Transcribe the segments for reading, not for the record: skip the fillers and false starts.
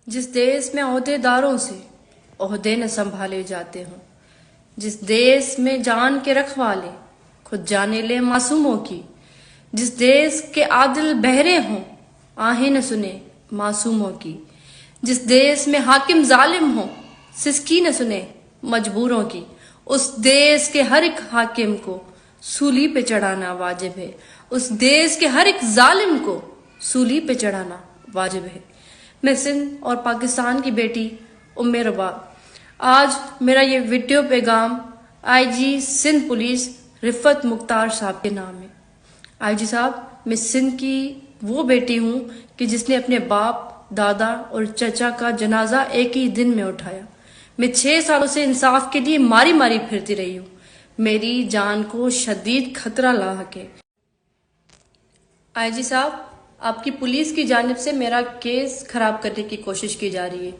जिस देश में ओहदेदारों से ओहदे न संभाले जाते हों, जिस देश में जान के रखवाले खुद जाने ले मासूमों की, जिस देश के आदिल बहरे हों आहें न सुने मासूमों की, जिस देश में हाकिम जालिम हो सिसकी न सुने मजबूरों की, उस देश के हर एक हाकिम को सूली पे चढ़ाना वाजिब है। उस देश के हर एक जालिम को सूली पे चढ़ाना वाजिब है। मैं सिंध और पाकिस्तान की बेटी उम्मे रबा, आज मेरा ये वीडियो पैगाम आईजी सिंध पुलिस रिफत मुख्तार साहब के नाम है। आईजी साहब, मैं सिंध की वो बेटी हूँ कि जिसने अपने बाप, दादा और चचा का जनाजा एक ही दिन में उठाया। मैं 6 सालों से इंसाफ के लिए मारी मारी फिरती रही हूँ। मेरी जान को शदीद खतरा लाहक है। आईजी साहब, आपकी पुलिस की जानिब से मेरा केस खराब करने की कोशिश की जा रही है।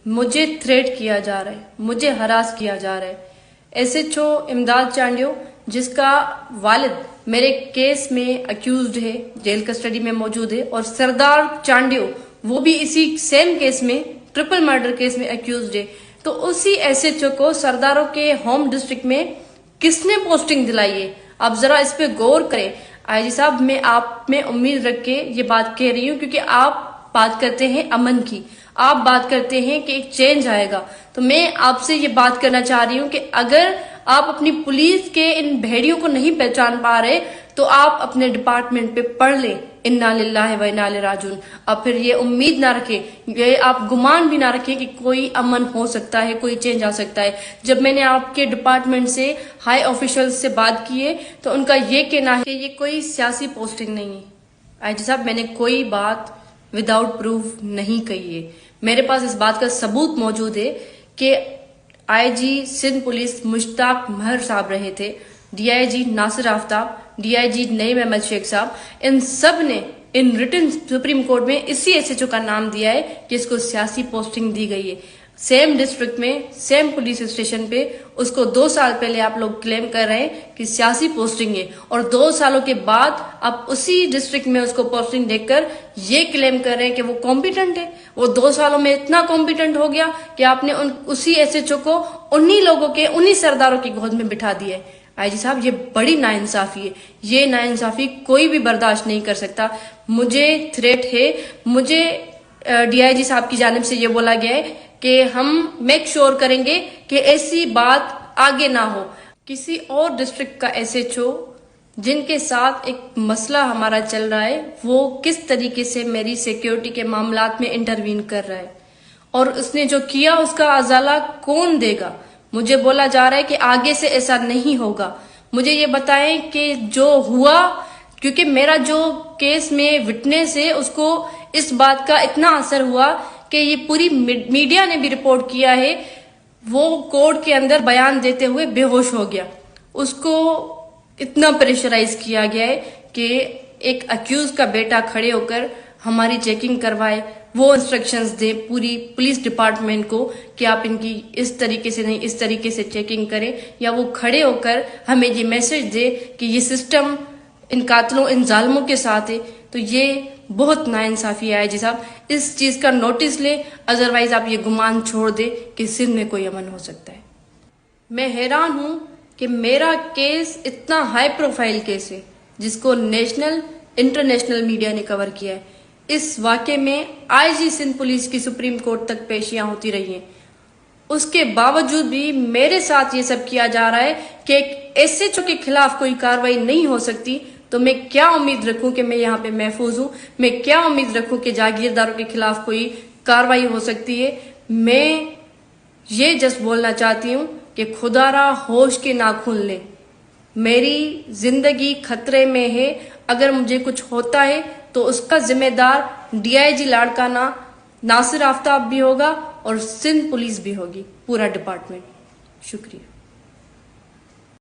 मुझे थ्रेट किया जा रहा है, मुझे हरास किया जा रहा है। एसएचओ इमदाद चांडियो, जिसका वालिद मेरे केस में अक्यूज्ड है, जेल कस्टडी में मौजूद है, और सरदार चांडियो वो भी इसी सेम केस में, ट्रिपल मर्डर केस में अक्यूज्ड है। तो उसी एसएचओ को सरदारों के होम डिस्ट्रिक्ट में किसने पोस्टिंग दिलाई है? आप जरा इस पे गौर करें। आईजी साहब, मैं आप में उम्मीद रख के ये बात कह रही हूँ क्योंकि आप बात करते हैं अमन की, आप बात करते हैं कि एक चेंज आएगा। तो मैं आपसे ये बात करना चाह रही हूँ कि अगर आप अपनी पुलिस के इन भेड़ियों को नहीं पहचान पा रहे तो आप अपने डिपार्टमेंट पे पढ़ लें इन्ना लिल्लाहि व इन्ना इलैहि राजिऊन। अब फिर ये उम्मीद ना रखें, ये आप गुमान भी ना रखें कि कोई अमन हो सकता है, कोई चेंज आ सकता है। जब मैंने आपके डिपार्टमेंट से हाई ऑफिशियल्स से बात की है तो उनका ये कहना है कि ये कोई सियासी पोस्टिंग नहीं है। आईजी साहब, मैंने कोई बात विदाउट प्रूफ नहीं कही है। मेरे पास इस बात का सबूत मौजूद है कि आईजी सिंध पुलिस मुश्ताक महर साहब रहे थे, डीआईजी नासिर आफ्ताब, डीआईजी नईम अहमद शेख साहब, इन सब ने इन रिटन सुप्रीम कोर्ट में इसी एसएचओ का नाम दिया है जिसको सियासी पोस्टिंग दी गई है। सेम डिस्ट्रिक्ट में, सेम पुलिस स्टेशन पे उसको 2 साल पहले आप लोग क्लेम कर रहे हैं कि सियासी पोस्टिंग है, और 2 सालों के बाद आप उसी डिस्ट्रिक्ट में उसको पोस्टिंग देकर ये क्लेम कर रहे हैं कि वो कॉम्पिटेंट है। वो 2 सालों में इतना कॉम्पिटेंट हो गया कि आपने उसी एसएचओ को उन्हीं लोगों के, उन्हीं सरदारों की गोद में बिठा दिया है। आईजी साहब, ये बड़ी नाइंसाफी है। ये नाइंसाफी कोई भी बर्दाश्त नहीं कर सकता। मुझे थ्रेट है, मुझे डीआईजी साहब की जानिब से ये बोला गया है कि हम मेक श्योर करेंगे कि ऐसी बात आगे ना हो। किसी और डिस्ट्रिक्ट का एसएचओ जिनके साथ एक मसला हमारा चल रहा है, वो किस तरीके से मेरी सिक्योरिटी के मामलात में इंटरवीन कर रहा है, और उसने जो किया उसका अजाला कौन देगा? मुझे बोला जा रहा है कि आगे से ऐसा नहीं होगा। मुझे ये बताएं कि जो हुआ, क्योंकि मेरा जो केस में विटनेस है उसको इस बात का इतना असर हुआ कि ये पूरी मीडिया ने भी रिपोर्ट किया है, वो कोर्ट के अंदर बयान देते हुए बेहोश हो गया। उसको इतना प्रेशराइज किया गया है कि एक अक्यूज का बेटा खड़े होकर हमारी चेकिंग करवाए, वो इंस्ट्रक्शंस दे पूरी पुलिस डिपार्टमेंट को कि आप इनकी इस तरीके से नहीं, इस तरीके से चेकिंग करें, या वो खड़े होकर हमें ये मैसेज दे कि ये सिस्टम इन कातलों, इन जालिमों के साथ है। तो ये बहुत नाइंसाफी है। जी साहब, इस चीज का नोटिस ले, अदरवाइज आप ये गुमान छोड़ दे कि सिंध में कोई अमन हो सकता है। मैं हैरान हूं कि मेरा केस इतना हाई प्रोफाइल केस है जिसको नेशनल, इंटरनेशनल मीडिया ने कवर किया है। इस वाकये में आईजी सिंध पुलिस की सुप्रीम कोर्ट तक पेशियां होती रही हैं। उसके बावजूद भी मेरे साथ ये सब किया जा रहा है कि एक एसएचओ के खिलाफ कोई कार्रवाई नहीं हो सकती। तो मैं क्या उम्मीद रखूं कि मैं यहाँ पे महफूज हूं? मैं क्या उम्मीद रखूं कि जागीरदारों के खिलाफ कोई कार्रवाई हो सकती है? मैं ये जस्ट बोलना चाहती हूँ कि खुदारा होश के नाखून ले, मेरी जिंदगी खतरे में है। अगर मुझे कुछ होता है तो उसका जिम्मेदार डीआईजी लाड़काना नासिर आफ्ताब भी होगा और सिंध पुलिस भी होगी, पूरा डिपार्टमेंट। शुक्रिया।